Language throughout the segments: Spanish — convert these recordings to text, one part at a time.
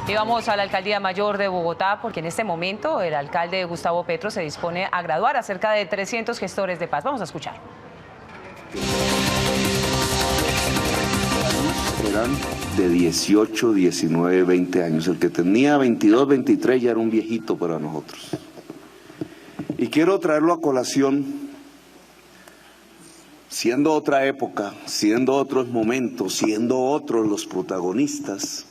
Y vamos a la Alcaldía Mayor de Bogotá, porque en este momento el alcalde Gustavo Petro se dispone a graduar a cerca de 300 gestores de paz. Vamos a escuchar. Eran de 18, 19, 20 años. El que tenía 22, 23 ya era un viejito para nosotros. Y quiero traerlo a colación, siendo otra época, siendo otros momentos, siendo otros los protagonistas,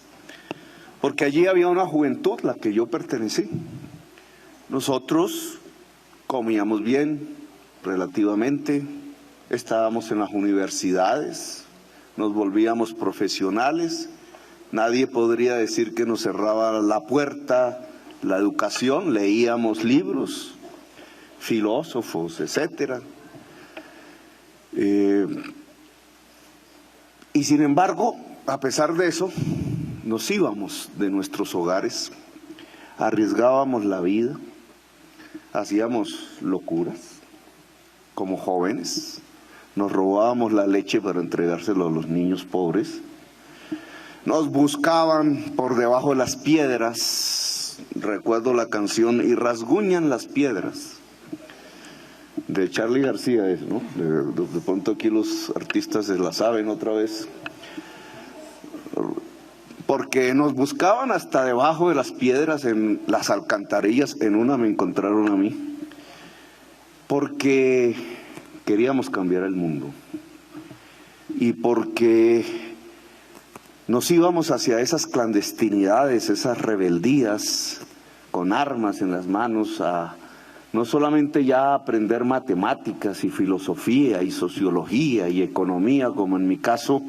porque allí había una juventud, la que yo pertenecí. Nosotros comíamos bien, relativamente, estábamos en las universidades, nos volvíamos profesionales, nadie podría decir que nos cerraba la puerta la educación, leíamos libros, filósofos, etcétera. Y sin embargo, a pesar de eso, nos íbamos de nuestros hogares, arriesgábamos la vida, hacíamos locuras como jóvenes, nos robábamos la leche para entregárselo a los niños pobres, nos buscaban por debajo de las piedras, recuerdo la canción Y rasguñan las piedras, de Charly García, ¿no? De pronto aquí los artistas se la saben otra vez, porque nos buscaban hasta debajo de las piedras, en las alcantarillas. En una me encontraron a mí, porque queríamos cambiar el mundo y porque nos íbamos hacia esas clandestinidades, esas rebeldías, con armas en las manos, a no solamente ya aprender matemáticas y filosofía y sociología y economía, como en mi caso,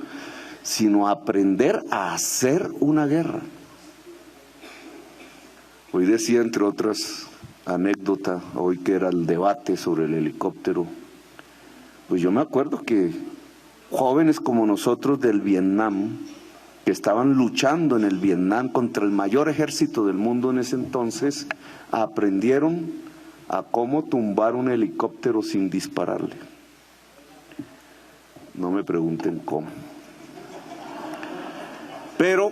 sino aprender a hacer una guerra. Hoy decía, entre otras anécdotas, hoy que era el debate sobre el helicóptero, pues yo me acuerdo que jóvenes como nosotros del Vietnam, que estaban luchando en el Vietnam contra el mayor ejército del mundo en ese entonces, aprendieron a cómo tumbar un helicóptero sin dispararle. No me pregunten cómo. Pero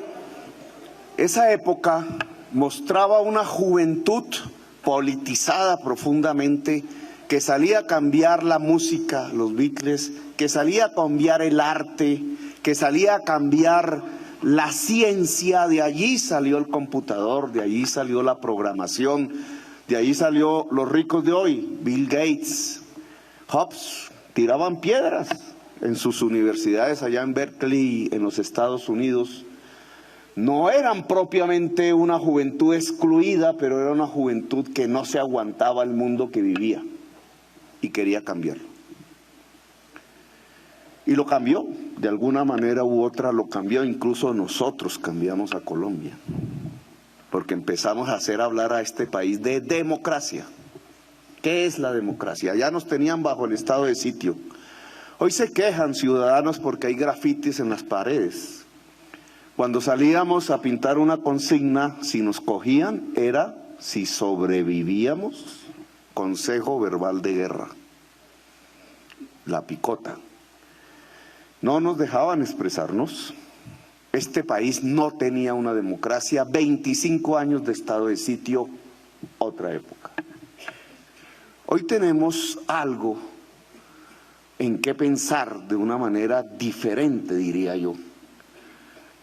esa época mostraba una juventud politizada profundamente, que salía a cambiar la música, los Beatles, que salía a cambiar el arte, que salía a cambiar la ciencia. De allí salió el computador, de allí salió la programación, de allí salió los ricos de hoy, Bill Gates, Hobbes, tiraban piedras en sus universidades allá en Berkeley, en los Estados Unidos. No eran propiamente una juventud excluida, pero era una juventud que no se aguantaba el mundo que vivía y quería cambiarlo. Y lo cambió, de alguna manera u otra lo cambió, incluso nosotros cambiamos a Colombia, porque empezamos a hacer hablar a este país de democracia. ¿Qué es la democracia? Ya nos tenían bajo el estado de sitio. Hoy se quejan ciudadanos porque hay grafitis en las paredes. Cuando salíamos a pintar una consigna, si nos cogían era si sobrevivíamos, consejo verbal de guerra, la picota. No nos dejaban expresarnos. Este país no tenía una democracia, 25 años de estado de sitio, otra época. Hoy tenemos algo en qué pensar de una manera diferente, diría yo.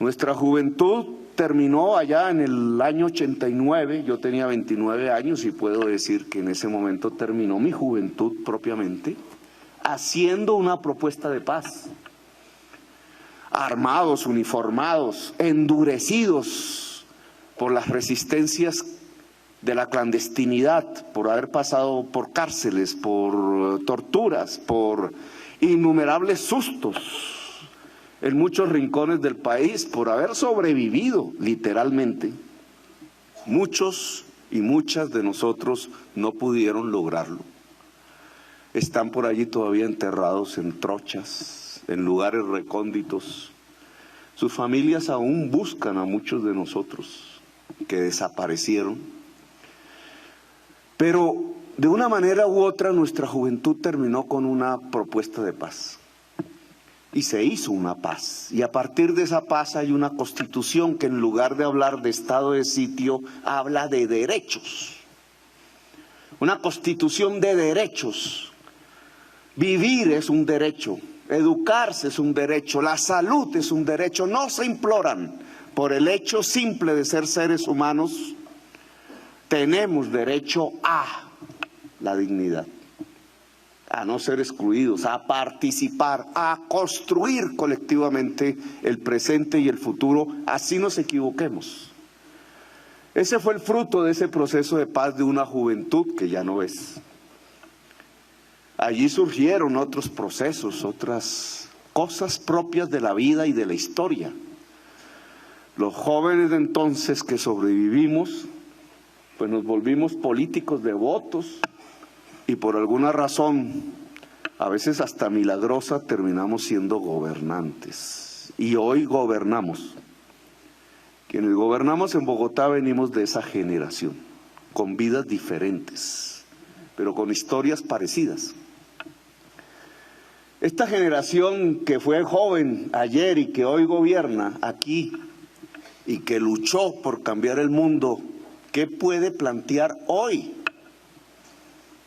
Nuestra juventud terminó allá en el año 89, yo tenía 29 años y puedo decir que en ese momento terminó mi juventud propiamente, haciendo una propuesta de paz. Armados, uniformados, endurecidos por las resistencias de la clandestinidad, por haber pasado por cárceles, por torturas, por innumerables sustos en muchos rincones del país, por haber sobrevivido literalmente. Muchos y muchas de nosotros no pudieron lograrlo. Están por allí todavía enterrados en trochas, en lugares recónditos. Sus familias aún buscan a muchos de nosotros que desaparecieron. Pero de una manera u otra nuestra juventud terminó con una propuesta de paz. y se hizo una paz. Y a partir de esa paz hay una constitución que en lugar de hablar de estado de sitio, habla de derechos. Una constitución de derechos. Vivir es un derecho, educarse es un derecho, la salud es un derecho. No se imploran por el hecho simple de ser seres humanos. Tenemos derecho a la dignidad, a no ser excluidos, a participar, a construir colectivamente el presente y el futuro, así nos equivoquemos. Ese fue el fruto de ese proceso de paz de una juventud que ya no es. Allí surgieron otros procesos, otras cosas propias de la vida y de la historia. Los jóvenes de entonces que sobrevivimos, pues nos volvimos políticos devotos y por alguna razón, a veces hasta milagrosa, terminamos siendo gobernantes. Y hoy gobernamos. Quienes gobernamos en Bogotá venimos de esa generación, con vidas diferentes, pero con historias parecidas. Esta generación que fue joven ayer y que hoy gobierna aquí y que luchó por cambiar el mundo, ¿qué puede plantear hoy?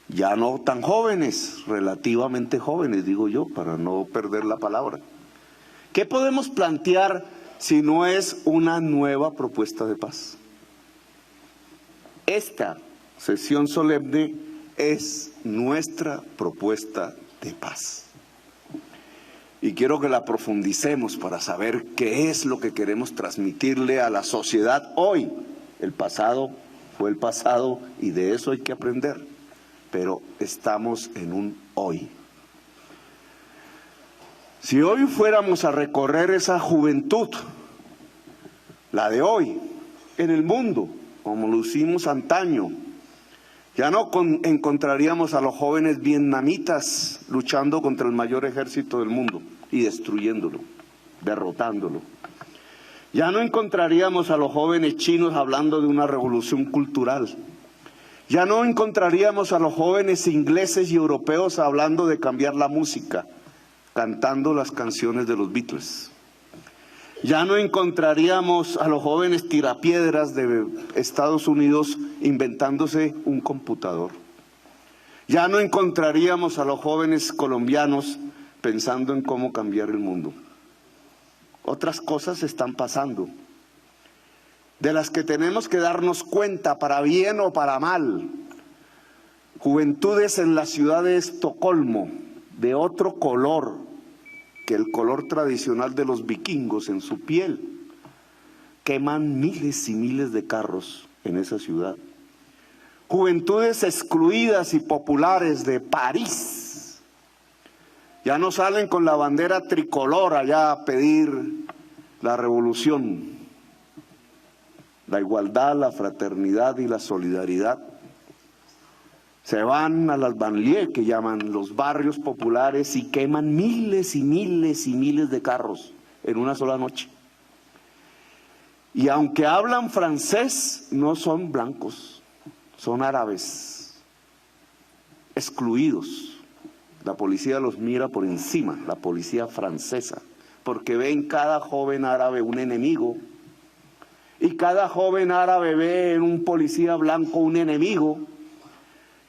Ya no tan jóvenes, relativamente jóvenes, digo yo, para no perder la palabra. ¿Qué podemos plantear si no es una nueva propuesta de paz? Esta sesión solemne es nuestra propuesta de paz. Y quiero que la profundicemos para saber qué es lo que queremos transmitirle a la sociedad hoy. El pasado fue el pasado y de eso hay que aprender, pero estamos en un hoy. Si hoy fuéramos a recorrer esa juventud, la de hoy, en el mundo, como lo hicimos antaño, ya no encontraríamos a los jóvenes vietnamitas luchando contra el mayor ejército del mundo y destruyéndolo, derrotándolo. Ya no encontraríamos a los jóvenes chinos hablando de una revolución cultural. Ya no encontraríamos a los jóvenes ingleses y europeos hablando de cambiar la música, cantando las canciones de los Beatles. Ya no encontraríamos a los jóvenes tirapiedras de Estados Unidos inventándose un computador. Ya no encontraríamos a los jóvenes colombianos pensando en cómo cambiar el mundo. Otras cosas están pasando, de las que tenemos que darnos cuenta, para bien o para mal. Juventudes en la ciudad de Estocolmo, de otro color que el color tradicional de los vikingos en su piel, queman miles y miles de carros en esa ciudad. Juventudes excluidas y populares de París, ya no salen con la bandera tricolor allá a pedir la revolución, la igualdad, la fraternidad y la solidaridad. Se van a las banlieues, que llaman los barrios populares, y queman miles y miles y miles de carros en una sola noche. Y aunque hablan francés, no son blancos, son árabes, excluidos. La policía los mira por encima, la policía francesa, porque ve en cada joven árabe un enemigo, y cada joven árabe ve en un policía blanco un enemigo.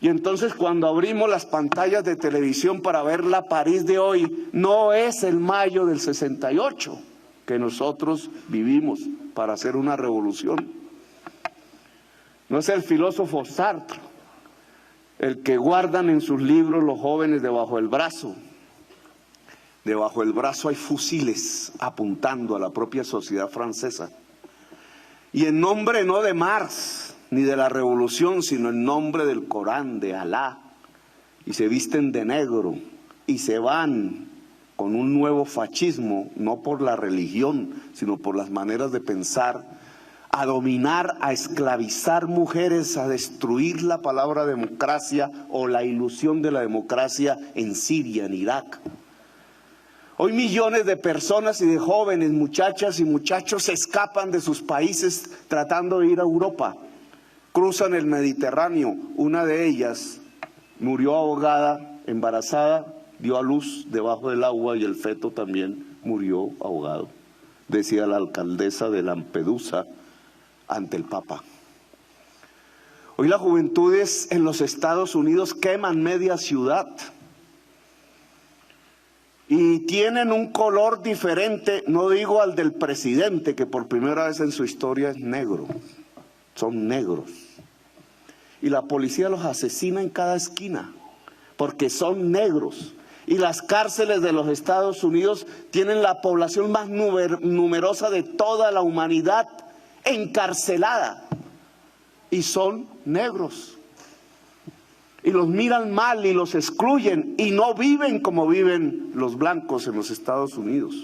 Y entonces cuando abrimos las pantallas de televisión para ver la París de hoy, no es el mayo del 68 que nosotros vivimos para hacer una revolución. No es el filósofo Sartre el que guardan en sus libros los jóvenes debajo del brazo. Debajo del brazo hay fusiles apuntando a la propia sociedad francesa. Y en nombre no de Marx ni de la revolución, sino en nombre del Corán, de Alá, y se visten de negro y se van con un nuevo fascismo, no por la religión, sino por las maneras de pensar, a dominar, a esclavizar mujeres, a destruir la palabra democracia o la ilusión de la democracia en Siria, en Irak. Hoy millones de personas y de jóvenes, muchachas y muchachos, se escapan de sus países tratando de ir a Europa. Cruzan el Mediterráneo. Una de ellas murió ahogada, embarazada, dio a luz debajo del agua y el feto también murió ahogado, decía la alcaldesa de Lampedusa ante el Papa. Hoy las juventudes en los Estados Unidos queman media ciudad y tienen un color diferente, no digo al del presidente, que por primera vez en su historia es negro, son negros. Y la policía los asesina en cada esquina, porque son negros. Y las cárceles de los Estados Unidos tienen la población más numerosa de toda la humanidad encarcelada. Y son negros. Y los miran mal y los excluyen y no viven como viven los blancos en los Estados Unidos.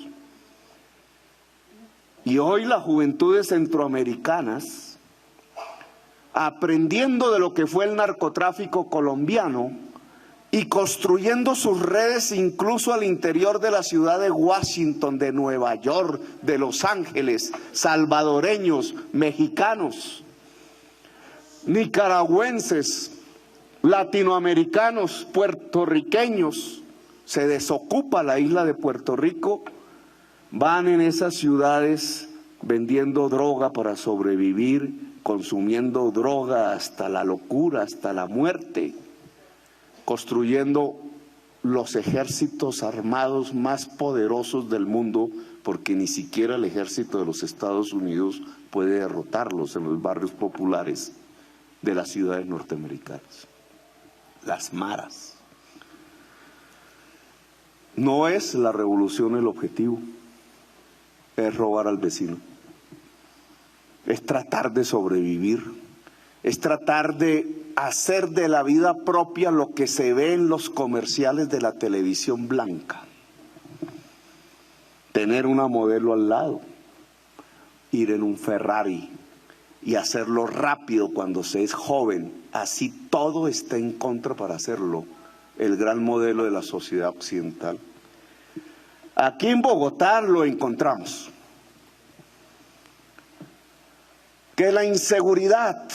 Y hoy las juventudes centroamericanas, aprendiendo de lo que fue el narcotráfico colombiano y construyendo sus redes incluso al interior de la ciudad de Washington, de Nueva York, de Los Ángeles, salvadoreños, mexicanos, nicaragüenses, latinoamericanos, puertorriqueños, se desocupa la isla de Puerto Rico, van en esas ciudades vendiendo droga para sobrevivir, consumiendo droga hasta la locura, hasta la muerte, construyendo los ejércitos armados más poderosos del mundo, porque ni siquiera el ejército de los Estados Unidos puede derrotarlos en los barrios populares de las ciudades norteamericanas. Las maras. No es la revolución el objetivo, es robar al vecino, es tratar de sobrevivir, es tratar de hacer de la vida propia lo que se ve en los comerciales de la televisión blanca. Tener una modelo al lado, ir en un Ferrari y hacerlo rápido cuando se es joven, así todo está en contra para hacerlo, el gran modelo de la sociedad occidental. Aquí en Bogotá lo encontramos. Que la inseguridad,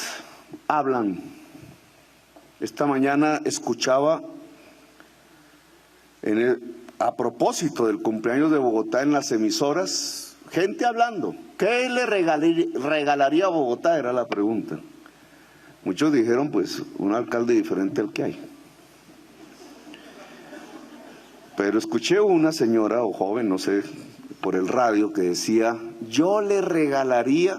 hablan. Esta mañana escuchaba a propósito del cumpleaños de Bogotá en las emisoras, gente hablando. ¿Qué le regalaría a Bogotá? Era la pregunta. Muchos dijeron, pues, un alcalde diferente al que hay. Pero escuché una señora o joven, no sé, por el radio, que decía, yo le regalaría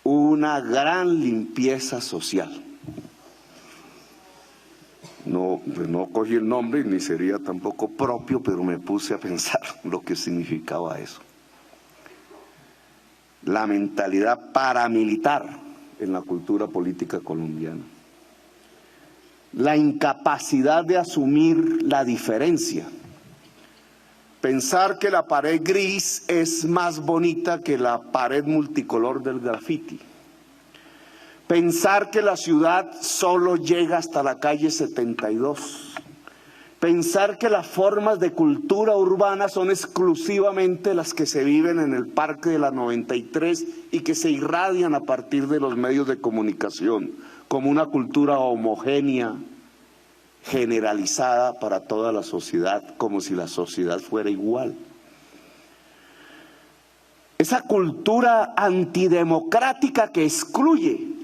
una gran limpieza social. No, pues no cogí el nombre ni sería tampoco propio, pero me puse a pensar lo que significaba eso. La mentalidad paramilitar en la cultura política colombiana. La incapacidad de asumir la diferencia. Pensar que la pared gris es más bonita que la pared multicolor del graffiti. Pensar que la ciudad solo llega hasta la calle 72. Pensar que las formas de cultura urbana son exclusivamente las que se viven en el Parque de la 93 y que se irradian a partir de los medios de comunicación, como una cultura homogénea, generalizada para toda la sociedad, como si la sociedad fuera igual. Esa cultura antidemocrática que excluye,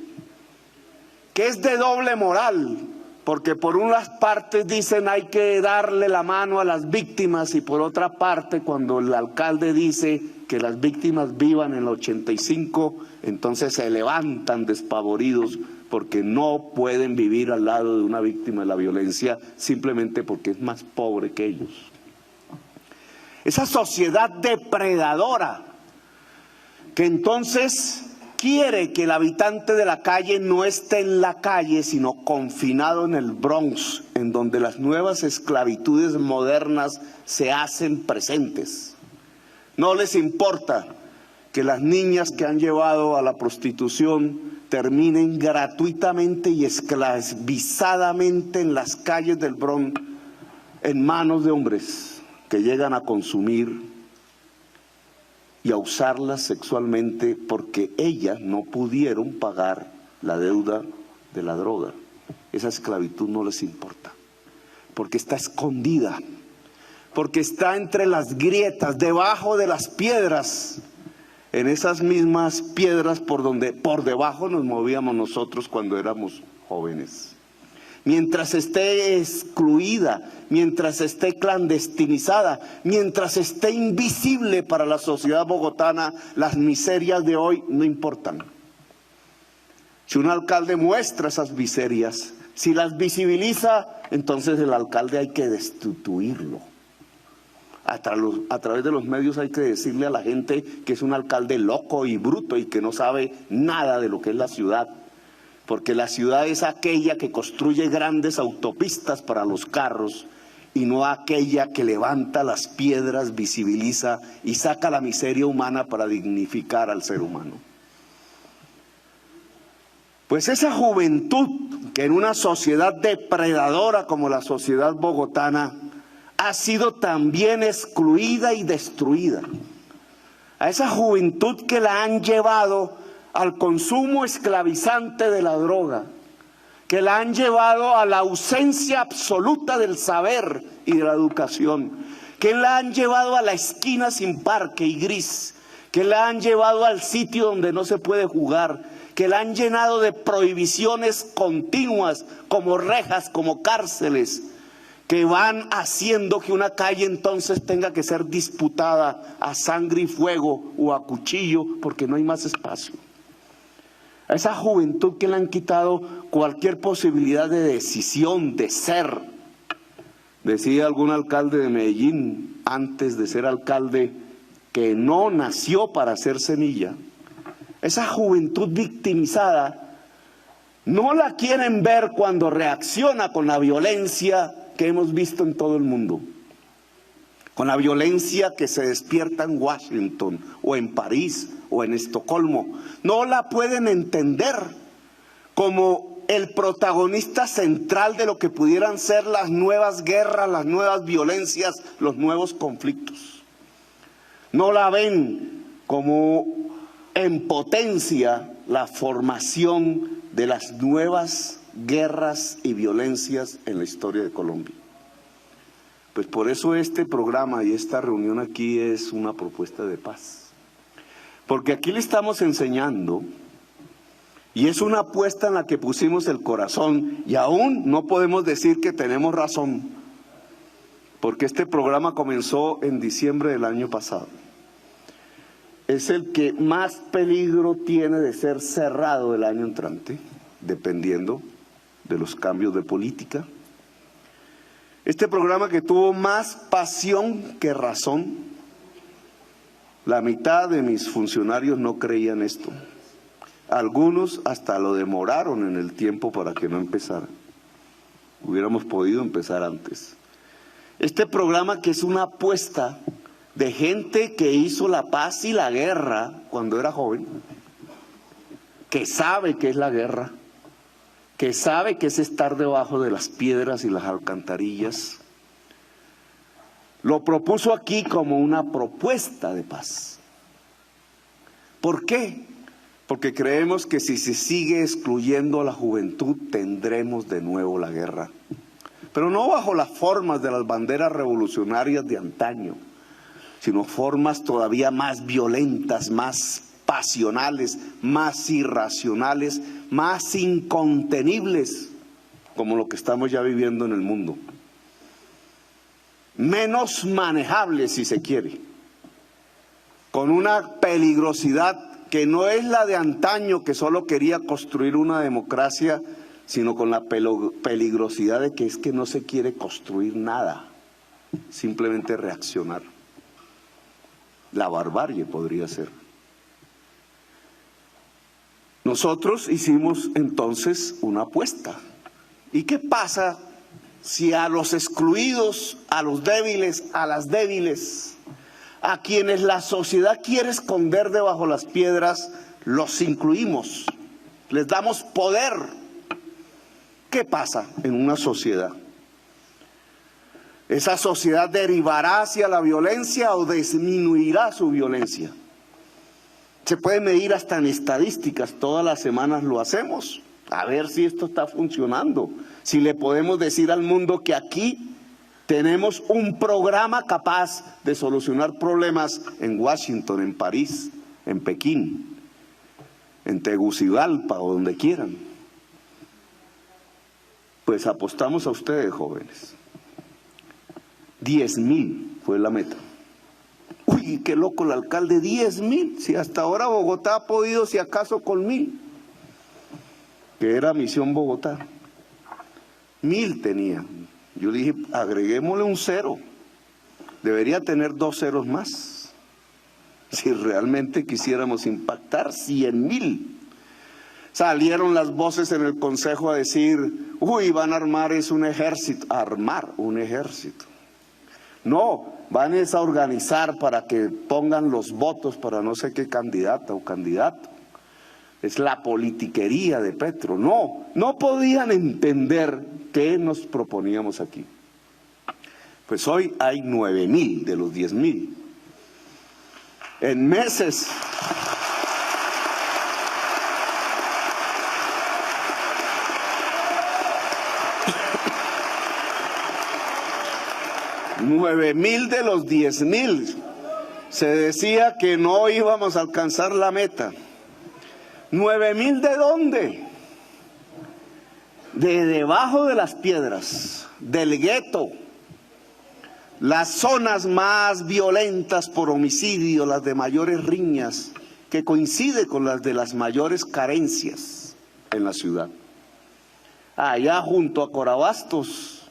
que es de doble moral, porque por unas partes dicen hay que darle la mano a las víctimas y por otra parte cuando el alcalde dice que las víctimas vivan en el 85, entonces se levantan despavoridos porque no pueden vivir al lado de una víctima de la violencia simplemente porque es más pobre que ellos. Esa sociedad depredadora que entonces quiere que el habitante de la calle no esté en la calle, sino confinado en el Bronx, en donde las nuevas esclavitudes modernas se hacen presentes. No les importa que las niñas que han llevado a la prostitución terminen gratuitamente y esclavizadamente en las calles del Bronx, en manos de hombres que llegan a consumir y a usarlas sexualmente porque ellas no pudieron pagar la deuda de la droga. Esa esclavitud no les importa. porque está escondida, porque está entre las grietas, debajo de las piedras, en esas mismas piedras por donde por debajo nos movíamos nosotros cuando éramos jóvenes. Mientras esté excluida, mientras esté clandestinizada, mientras esté invisible para la sociedad bogotana, las miserias de hoy no importan. Si un alcalde muestra esas miserias, si las visibiliza, entonces el alcalde hay que destituirlo. A través de los medios hay que decirle a la gente que es un alcalde loco y bruto y que no sabe nada de lo que es la ciudad. Porque la ciudad es aquella que construye grandes autopistas para los carros y no aquella que levanta las piedras, visibiliza y saca la miseria humana para dignificar al ser humano. Pues esa juventud que en una sociedad depredadora como la sociedad bogotana ha sido también excluida y destruida. A esa juventud que la han llevado al consumo esclavizante de la droga, que la han llevado a la ausencia absoluta del saber y de la educación, que la han llevado a la esquina sin parque y gris, que la han llevado al sitio donde no se puede jugar, que la han llenado de prohibiciones continuas como rejas, como cárceles, que van haciendo que una calle entonces tenga que ser disputada a sangre y fuego o a cuchillo porque no hay más espacio. A esa juventud que le han quitado cualquier posibilidad de decisión, de ser. Decía algún alcalde de Medellín antes de ser alcalde que no nació para ser semilla. Esa juventud victimizada no la quieren ver cuando reacciona con la violencia que hemos visto en todo el mundo, con la violencia que se despierta en Washington o en París o en Estocolmo. No la pueden entender como el protagonista central de lo que pudieran ser las nuevas guerras, las nuevas violencias, los nuevos conflictos. No la ven como en potencia la formación de las nuevas guerras y violencias en la historia de Colombia. Pues por eso este programa y esta reunión aquí es una propuesta de paz. Porque aquí le estamos enseñando, y es una apuesta en la que pusimos el corazón, y aún no podemos decir que tenemos razón, porque este programa comenzó en diciembre del año pasado. Es el que más peligro tiene de ser cerrado el año entrante, dependiendo de los cambios de política. Este programa que tuvo más pasión que razón, la mitad de mis funcionarios no creían esto. Algunos hasta lo demoraron en el tiempo para que no empezara. Hubiéramos podido empezar antes. Este programa que es una apuesta de gente que hizo la paz y la guerra cuando era joven, que sabe qué es la guerra, que sabe que es estar debajo de las piedras y las alcantarillas, lo propuso aquí como una propuesta de paz. ¿Por qué? Porque creemos que si se sigue excluyendo a la juventud tendremos de nuevo la guerra. Pero no bajo las formas de las banderas revolucionarias de antaño, sino formas todavía más violentas, más pasionales, más irracionales, más incontenibles, como lo que estamos ya viviendo en el mundo. Menos manejables, si se quiere, con una peligrosidad que no es la de antaño, que solo quería construir una democracia, sino con la peligrosidad de que es que no se quiere construir nada, simplemente reaccionar. La barbarie podría ser. Nosotros hicimos entonces una apuesta. ¿Y qué pasa si a los excluidos, a los débiles, a las débiles, a quienes la sociedad quiere esconder debajo las piedras, los incluimos, les damos poder? ¿Qué pasa en una sociedad? ¿Esa sociedad derivará hacia la violencia o disminuirá su violencia? Se puede medir hasta en estadísticas, todas las semanas lo hacemos. A ver si esto está funcionando, si le podemos decir al mundo que aquí tenemos un programa capaz de solucionar problemas en Washington, en París, en Pekín, en Tegucigalpa o donde quieran. Pues apostamos a ustedes, jóvenes. 10.000 fue la meta. Uy, qué loco el alcalde, 10.000. Si hasta ahora Bogotá ha podido, si acaso, con 1.000. Que era Misión Bogotá. 1.000 tenía. Yo dije, agreguémosle un 0. Debería tener 2 ceros más. Si realmente quisiéramos impactar 100.000. Salieron las voces en el Consejo a decir, uy, van a armar es un ejército. Armar un ejército. No, van a organizar para que pongan los votos para no sé qué candidata o candidato. Es la politiquería de Petro. No podían entender qué nos proponíamos aquí. Pues hoy hay 9.000 de los 10.000. En meses. $9.000 de los 10.000. Se decía que no íbamos a alcanzar la meta. ¿9.000 de dónde? De debajo de las piedras, del gueto, las zonas más violentas por homicidio, las de mayores riñas, que coincide con las de las mayores carencias en la ciudad. Allá junto a Corabastos,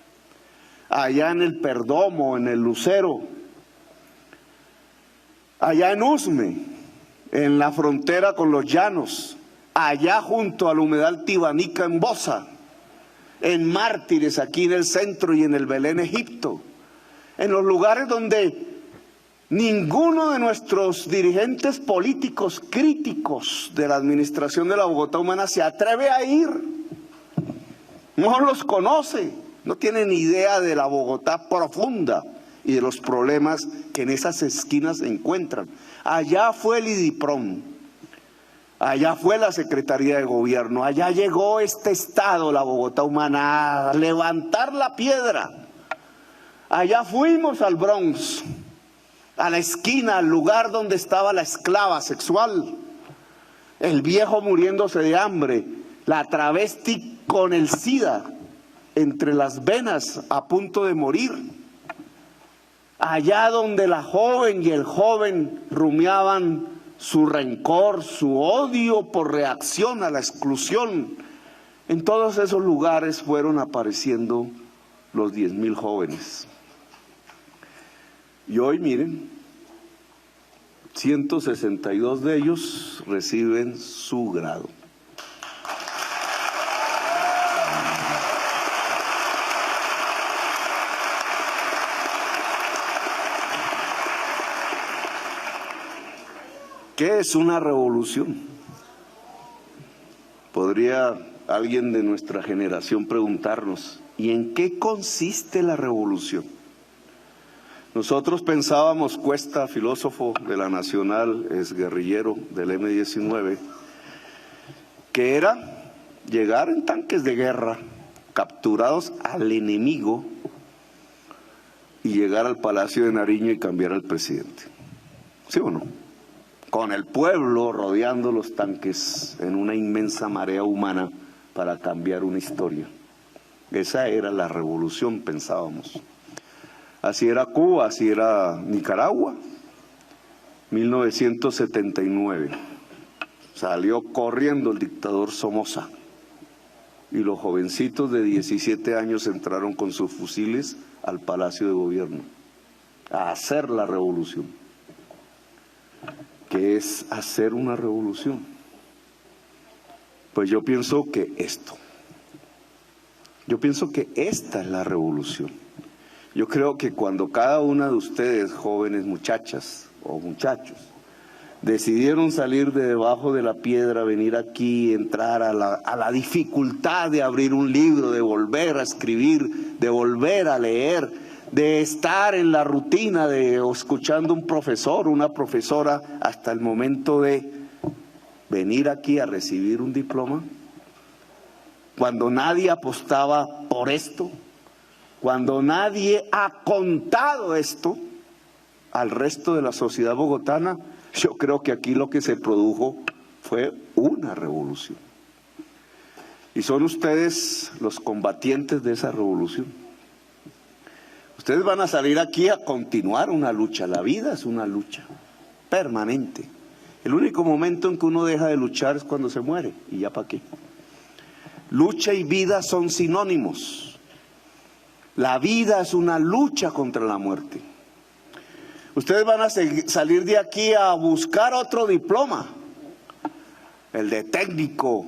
allá en el Perdomo, en el Lucero, allá en Usme, en la frontera con los Llanos, allá junto al humedal Tibanica en Bosa, en Mártires, aquí en el centro y en el Belén, Egipto, en los lugares donde ninguno de nuestros dirigentes políticos críticos de la administración de la Bogotá Humana se atreve a ir, no los conoce, no tiene ni idea de la Bogotá profunda y de los problemas que en esas esquinas se encuentran. Allá fue el IDIPROM, allá fue la Secretaría de Gobierno, allá llegó este Estado, la Bogotá Humana, a levantar la piedra. Allá fuimos al Bronx, a la esquina, al lugar donde estaba la esclava sexual, el viejo muriéndose de hambre, la travesti con el SIDA entre las venas a punto de morir. Allá donde la joven y el joven rumiaban su rencor, su odio por reacción a la exclusión. En todos esos lugares fueron apareciendo los 10.000 jóvenes. Y hoy, miren, 162 de ellos reciben su grado. ¿Qué es una revolución? Podría alguien de nuestra generación preguntarnos, ¿y en qué consiste la revolución? Nosotros pensábamos, Cuesta, filósofo de la Nacional, es guerrillero del M-19, que era llegar en tanques de guerra, capturados al enemigo, y llegar al Palacio de Nariño y cambiar al presidente. ¿Sí o no? Con el pueblo rodeando los tanques en una inmensa marea humana para cambiar una historia. Esa era la revolución, pensábamos. Así era Cuba, así era Nicaragua. 1979. Salió corriendo el dictador Somoza y los jovencitos de 17 años entraron con sus fusiles al Palacio de Gobierno a hacer la revolución. ¿Qué es hacer una revolución? Pues yo pienso que esto. Yo pienso que esta es la revolución. Yo creo que cuando cada una de ustedes, jóvenes muchachas o muchachos, decidieron salir de debajo de la piedra, venir aquí, entrar a la dificultad de abrir un libro, de volver a escribir, de volver a leer, de estar en la rutina de escuchando un profesor, una profesora, hasta el momento de venir aquí a recibir un diploma, cuando nadie apostaba por esto, cuando nadie ha contado esto al resto de la sociedad bogotana, yo creo que aquí lo que se produjo fue una revolución. Y son ustedes los combatientes de esa revolución. Ustedes van a salir aquí a continuar una lucha. La vida es una lucha permanente. El único momento en que uno deja de luchar es cuando se muere. ¿Y ya para qué? Lucha y vida son sinónimos. La vida es una lucha contra la muerte. Ustedes van a salir de aquí a buscar otro diploma. El de técnico,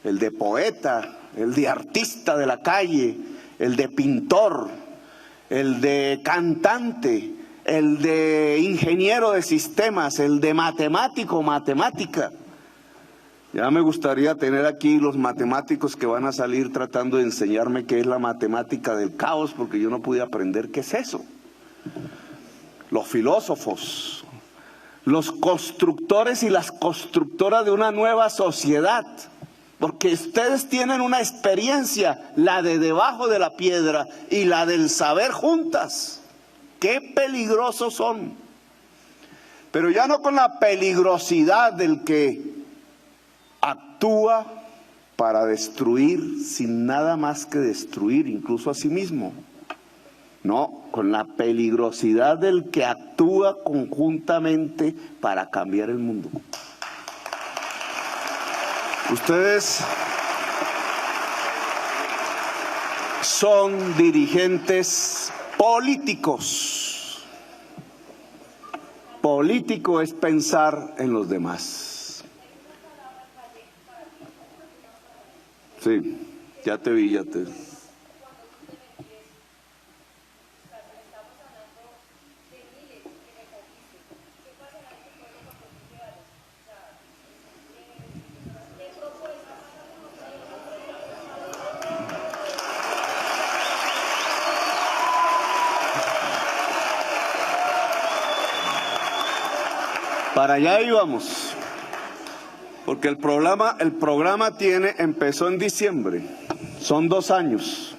el de poeta, el de artista de la calle, el de pintor, el de cantante, el de ingeniero de sistemas, el de matemático, matemática. Ya me gustaría tener aquí los matemáticos que van a salir tratando de enseñarme qué es la matemática del caos, porque yo no pude aprender qué es eso. Los filósofos, los constructores y las constructoras de una nueva sociedad, porque ustedes tienen una experiencia, la de debajo de la piedra y la del saber juntas. ¡Qué peligrosos son! Pero ya no con la peligrosidad del que actúa para destruir sin nada más que destruir, incluso a sí mismo. No, con la peligrosidad del que actúa conjuntamente para cambiar el mundo. Ustedes son dirigentes políticos. Político es pensar en los demás. Sí, ya te vi, ya te... Para allá íbamos, porque el programa empezó en diciembre, son 2 años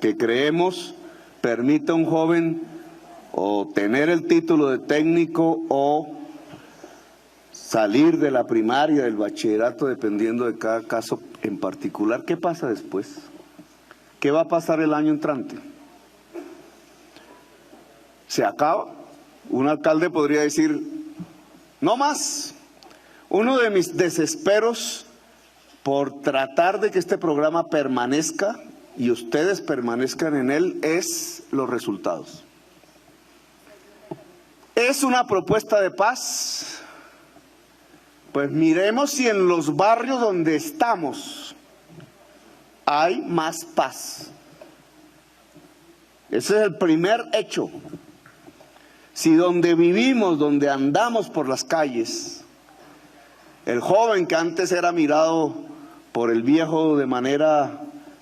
que creemos permite a un joven o tener el título de técnico o salir de la primaria, del bachillerato, dependiendo de cada caso en particular. ¿Qué pasa después? ¿Qué va a pasar el año entrante? ¿Se acaba? Un alcalde podría decir: no más. Uno de mis desesperos por tratar de que este programa permanezca y ustedes permanezcan en él es los resultados. ¿Es una propuesta de paz? Pues miremos si en los barrios donde estamos hay más paz. Ese es el primer hecho. Si donde vivimos, donde andamos por las calles, el joven que antes era mirado por el viejo de manera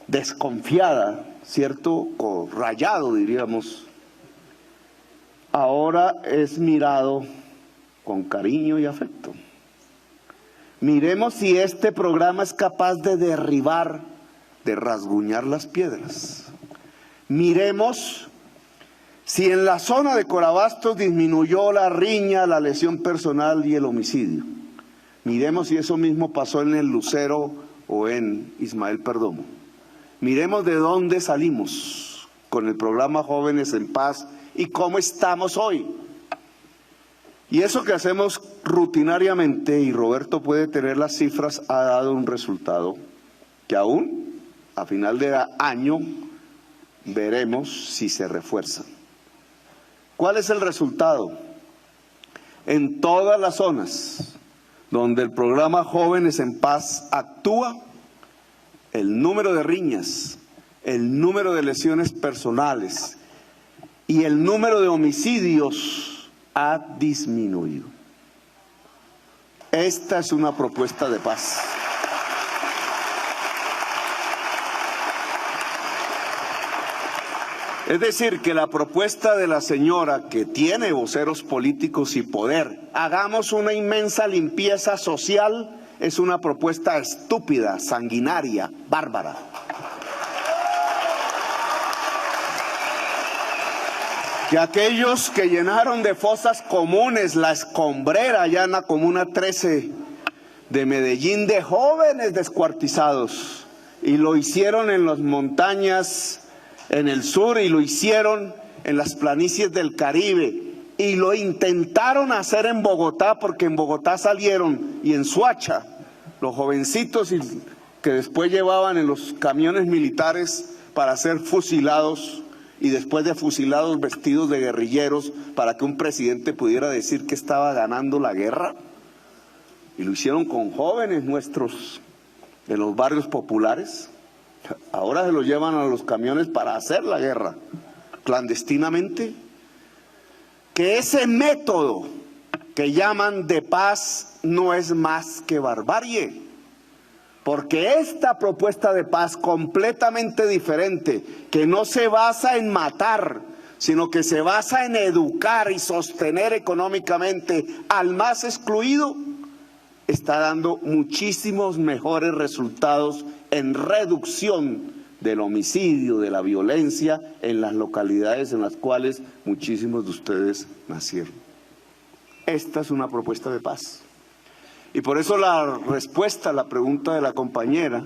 desconfiada, ¿cierto? O rayado, diríamos, ahora es mirado con cariño y afecto. Miremos si este programa es capaz de derribar, de rasguñar las piedras. Miremos si en la zona de Corabastos disminuyó la riña, la lesión personal y el homicidio. Miremos si eso mismo pasó en el Lucero o en Ismael Perdomo. Miremos de dónde salimos con el programa Jóvenes en Paz y cómo estamos hoy. Y eso que hacemos rutinariamente, y Roberto puede tener las cifras, ha dado un resultado que aún a final de año veremos si se refuerza. ¿Cuál es el resultado? En todas las zonas donde el programa Jóvenes en Paz actúa, el número de riñas, el número de lesiones personales y el número de homicidios ha disminuido. Esta es una propuesta de paz. Es decir, que la propuesta de la señora, que tiene voceros políticos y poder, hagamos una inmensa limpieza social es una propuesta estúpida, sanguinaria, bárbara. Que aquellos que llenaron de fosas comunes la escombrera allá en la Comuna 13 de Medellín de jóvenes descuartizados, y lo hicieron en las montañas en el sur, y lo hicieron en las planicies del Caribe, y lo intentaron hacer en Bogotá, porque en Bogotá salieron, y en Soacha, los jovencitos que después llevaban en los camiones militares para ser fusilados, y después de fusilados vestidos de guerrilleros para que un presidente pudiera decir que estaba ganando la guerra. Y lo hicieron con jóvenes nuestros de los barrios populares. Ahora se los llevan a los camiones para hacer la guerra clandestinamente. Que ese método que llaman de paz no es más que barbarie. Porque esta propuesta de paz completamente diferente, que no se basa en matar, sino que se basa en educar y sostener económicamente al más excluido, está dando muchísimos mejores resultados en reducción del homicidio, de la violencia en las localidades en las cuales muchísimos de ustedes nacieron. Esta es una propuesta de paz. Y por eso la respuesta a la pregunta de la compañera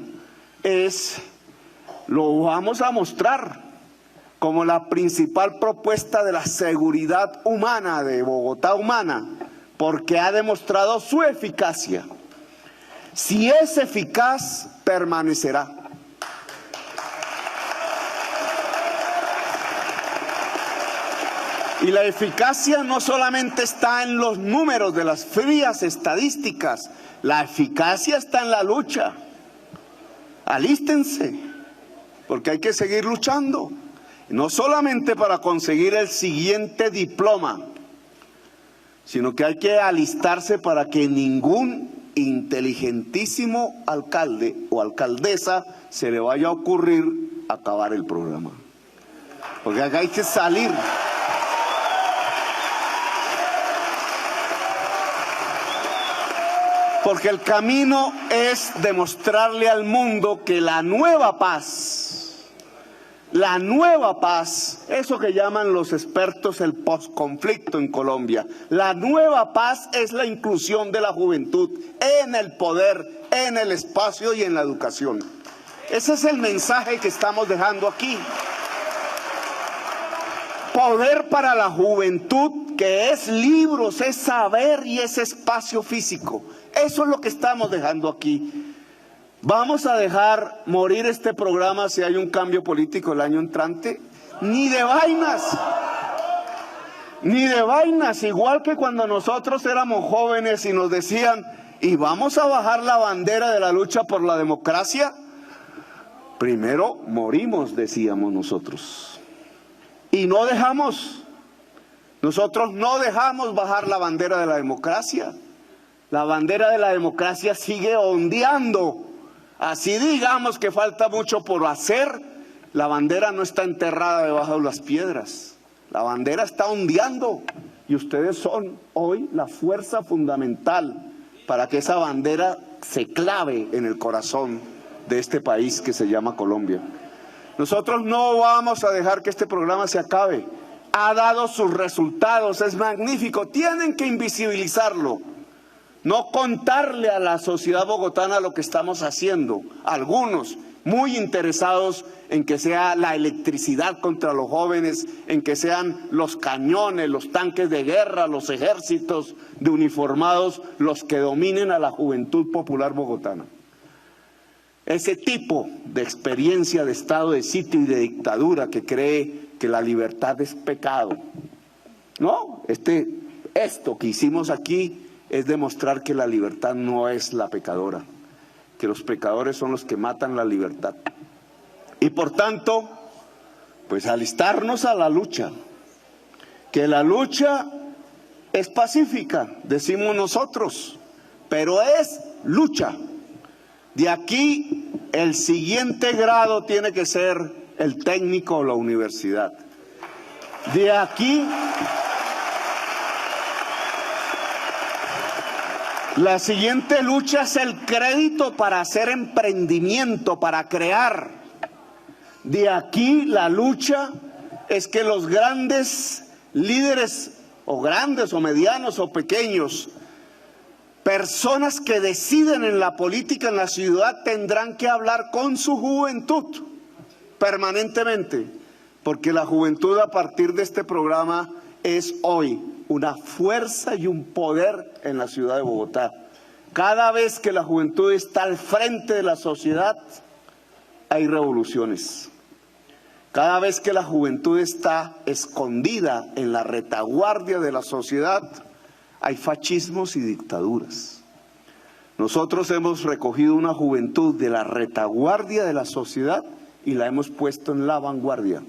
es, lo vamos a mostrar como la principal propuesta de la seguridad humana, de Bogotá humana, porque ha demostrado su eficacia. Si es eficaz, permanecerá. Y la eficacia no solamente está en los números de las frías estadísticas, la eficacia está en la lucha. Alístense, porque hay que seguir luchando, no solamente para conseguir el siguiente diploma, sino que hay que alistarse para que ningún inteligentísimo alcalde o alcaldesa se le vaya a ocurrir acabar el programa. Porque acá hay que salir. Porque el camino es demostrarle al mundo que la nueva paz, eso que llaman los expertos el posconflicto en Colombia, la nueva paz es la inclusión de la juventud en el poder, en el espacio y en la educación. Ese es el mensaje que estamos dejando aquí. Poder para la juventud, que es libros, es saber y es espacio físico. Eso es lo que estamos dejando aquí. ¿Vamos a dejar morir este programa si hay un cambio político el año entrante? Ni de vainas. Ni de vainas. Igual que cuando nosotros éramos jóvenes y nos decían, ¿y vamos a bajar la bandera de la lucha por la democracia? Primero morimos, decíamos nosotros. Y no dejamos. Nosotros no dejamos bajar la bandera de la democracia. La bandera de la democracia sigue ondeando. Así digamos que falta mucho por hacer, la bandera no está enterrada debajo de las piedras. La bandera está ondeando y ustedes son hoy la fuerza fundamental para que esa bandera se clave en el corazón de este país que se llama Colombia. Nosotros no vamos a dejar que este programa se acabe. Ha dado sus resultados, es magnífico, tienen que invisibilizarlo. No contarle a la sociedad bogotana lo que estamos haciendo. Algunos muy interesados en que sea la electricidad contra los jóvenes, en que sean los cañones, los tanques de guerra, los ejércitos de uniformados los que dominen a la juventud popular bogotana. Ese tipo de experiencia de estado de sitio y de dictadura que cree que la libertad es pecado. No, esto que hicimos aquí es demostrar que la libertad no es la pecadora, que los pecadores son los que matan la libertad. Y por tanto, pues alistarnos a la lucha, que la lucha es pacífica, decimos nosotros, pero es lucha. De aquí el siguiente grado tiene que ser el técnico o la universidad. De aquí La siguiente lucha es el crédito para hacer emprendimiento, para crear. De aquí la lucha es que los grandes líderes, o grandes o medianos o pequeños, personas que deciden en la política en la ciudad, tendrán que hablar con su juventud permanentemente, porque la juventud a partir de este programa es hoy una fuerza y un poder en la ciudad de Bogotá. Cada vez que la juventud está al frente de la sociedad, hay revoluciones. Cada vez que la juventud está escondida en la retaguardia de la sociedad, hay fascismos y dictaduras. Nosotros hemos recogido una juventud de la retaguardia de la sociedad y la hemos puesto en la vanguardia.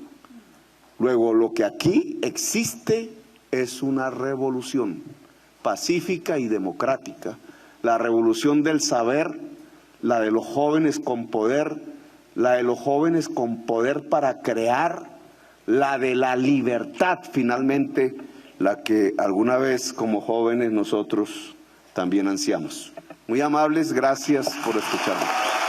Luego, lo que aquí existe es una revolución pacífica y democrática. La revolución del saber, la de los jóvenes con poder, la de los jóvenes con poder para crear, la de la libertad, finalmente, la que alguna vez como jóvenes nosotros también ansiamos. Muy amables, gracias por escucharnos.